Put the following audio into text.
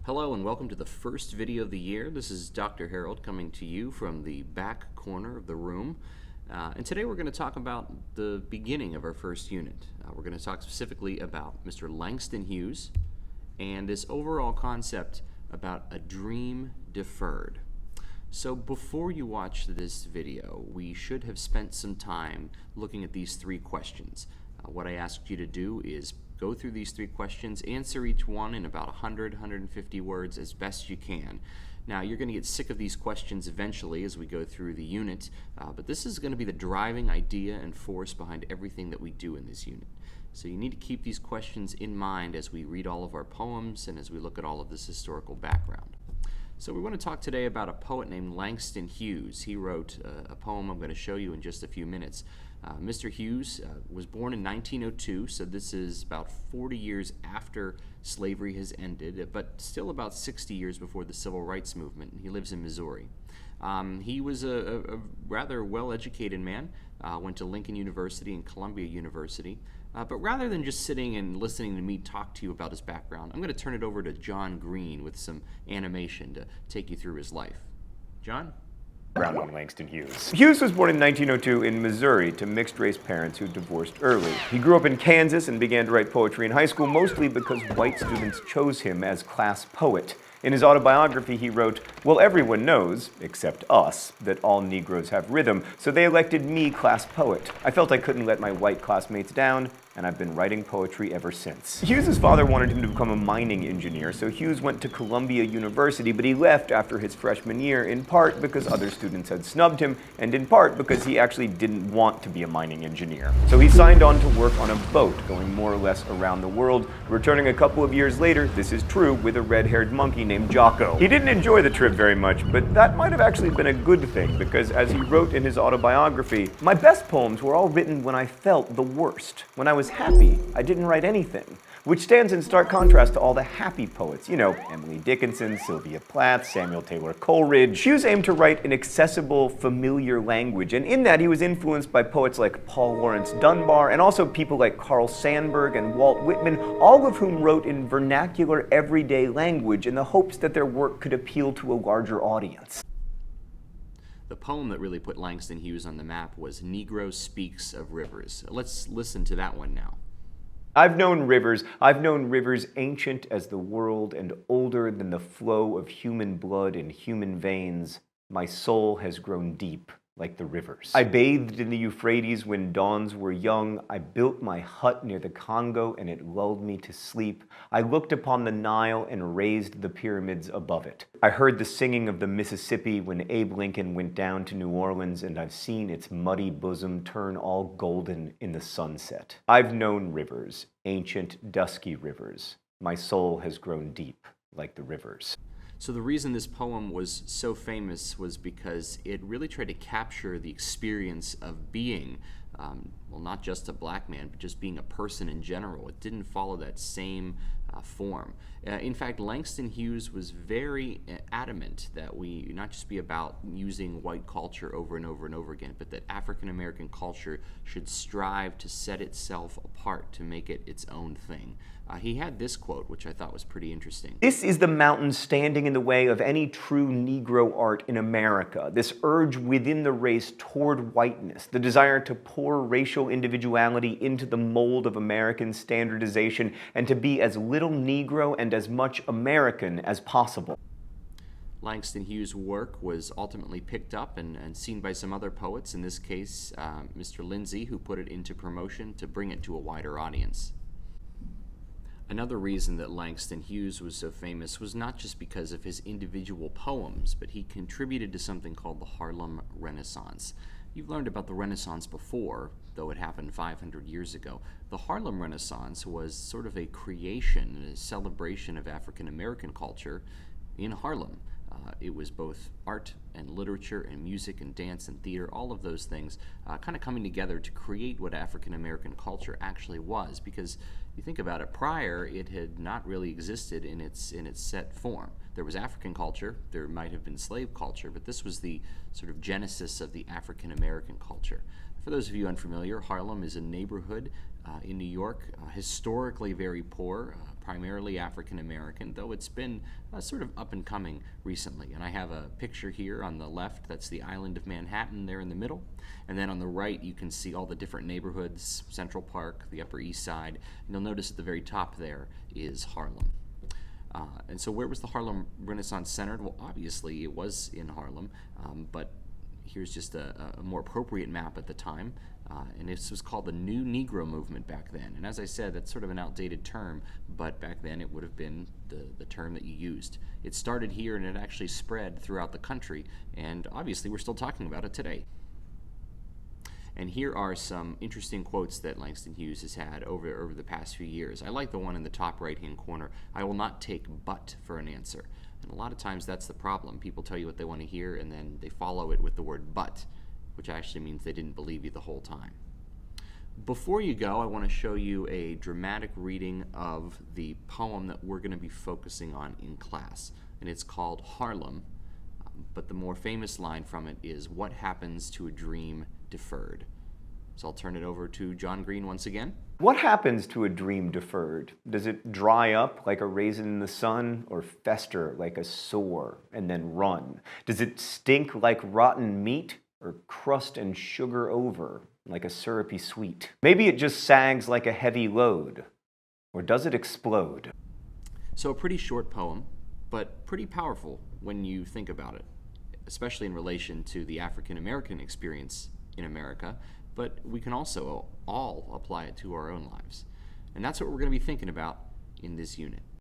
Hello and welcome to the first video of the year. This is Dr. Harold coming to you from the back corner of the room. And today we're going to talk about the beginning of our first unit. We're going to talk specifically about Mr. Langston Hughes and this overall concept about a dream deferred. So before you watch this video, we should have spent some time looking at these three questions. What I asked you to do is go through these three questions, answer each one in about 150 words as best you can. Now, you're going to get sick of these questions eventually as we go through the unit, but this is going to be the driving idea and force behind everything that we do in this unit. So you need to keep these questions in mind as we read all of our poems and as we look at all of this historical background. So we want to talk today about a poet named Langston Hughes. He wrote a poem I'm going to show you in just a few minutes. Mr. Hughes was born in 1902, so this is about 40 years after slavery has ended, but still about 60 years before the Civil Rights Movement, and he lives in Missouri. He was a rather well-educated man, went to Lincoln University and Columbia University, but rather than just sitting and listening to me talk to you about his background, I'm going to turn it over to John Green with some animation to take you through his life. John? Background on Langston Hughes. Hughes was born in 1902 in Missouri to mixed-race parents who divorced early. He grew up in Kansas and began to write poetry in high school, mostly because white students chose him as class poet. In his autobiography, he wrote, "Well, everyone knows, except us, that all Negroes have rhythm, so they elected me class poet. I felt I couldn't let my white classmates down, and I've been writing poetry ever since." Hughes' father wanted him to become a mining engineer, so Hughes went to Columbia University, but he left after his freshman year, in part because other students had snubbed him, and in part because he actually didn't want to be a mining engineer. So he signed on to work on a boat, going more or less around the world, returning a couple of years later, this is true, with a red-haired monkey named Jocko. He didn't enjoy the trip very much, but that might have actually been a good thing, because as he wrote in his autobiography, "My best poems were all written when I felt the worst. When I was happy, I didn't write anything," which stands in stark contrast to all the happy poets. You know, Emily Dickinson, Sylvia Plath, Samuel Taylor Coleridge. Hughes aimed to write an accessible, familiar language, and in that he was influenced by poets like Paul Laurence Dunbar and also people like Carl Sandburg and Walt Whitman, all of whom wrote in vernacular, everyday language in the hopes that their work could appeal to a larger audience. The poem that really put Langston Hughes on the map was "Negro Speaks of Rivers." Let's listen to that one now. I've known rivers ancient as the world and older than the flow of human blood in human veins. My soul has grown deep like the rivers. I bathed in the Euphrates when dawns were young. I built my hut near the Congo and it lulled me to sleep. I looked upon the Nile and raised the pyramids above it. I heard the singing of the Mississippi when Abe Lincoln went down to New Orleans, and I've seen its muddy bosom turn all golden in the sunset. I've known rivers, ancient, dusky rivers. My soul has grown deep like the rivers. So the reason this poem was so famous was because it really tried to capture the experience of being, well, not just a black man, but just being a person in general. It didn't follow that same form. In fact, Langston Hughes was very adamant that we not just be about using white culture over and over and over again, but that African American culture should strive to set itself apart, to make it its own thing. He had this quote, which I thought was pretty interesting. "This is the mountain standing in the way of any true Negro art in America, this urge within the race toward whiteness, the desire to pour racial individuality into the mold of American standardization and to be as little Negro and as much American as possible." Langston Hughes' work was ultimately picked up and seen by some other poets, in this case, Mr. Lindsay, who put it into promotion to bring it to a wider audience. Another reason that Langston Hughes was so famous was not just because of his individual poems, but he contributed to something called the Harlem Renaissance. You've learned about the Renaissance before, though it happened 500 years ago. The Harlem Renaissance was sort of a creation, a celebration of African American culture in Harlem. It was both art and literature and music and dance and theater, all of those things kind of coming together to create what African American culture actually was. Because you think about it, prior it had not really existed in its set form. There was African culture, there might have been slave culture, but this was the sort of genesis of the African American culture. For those of you unfamiliar, Harlem is a neighborhood in New York, historically very poor, primarily African American, though it's been sort of up and coming recently. And I have a picture here on the left, that's the island of Manhattan there in the middle. And then on the right, you can see all the different neighborhoods, Central Park, the Upper East Side. And you'll notice at the very top there is Harlem. And so where was the Harlem Renaissance centered? Well, obviously it was in Harlem, but here's just a more appropriate map at the time. And this was called the New Negro Movement back then. And as I said, that's sort of an outdated term, but back then it would have been the term that you used. It started here and it actually spread throughout the country, and obviously we're still talking about it today. And here are some interesting quotes that Langston Hughes has had over the past few years. I like the one in the top right-hand corner. "I will not take but for an answer." And a lot of times that's the problem. People tell you what they want to hear, and then they follow it with the word but, which actually means they didn't believe you the whole time. Before you go, I want to show you a dramatic reading of the poem that we're going to be focusing on in class. And it's called Harlem, but the more famous line from it is, "What happens to a dream deferred?" So I'll turn it over to John Green once again. What happens to a dream deferred? Does it dry up like a raisin in the sun, or fester like a sore and then run? Does it stink like rotten meat, or crust and sugar over like a syrupy sweet? Maybe it just sags like a heavy load, or does it explode? So a pretty short poem, but pretty powerful when you think about it, especially in relation to the African American experience in America, but we can also all apply it to our own lives. And that's what we're going to be thinking about in this unit.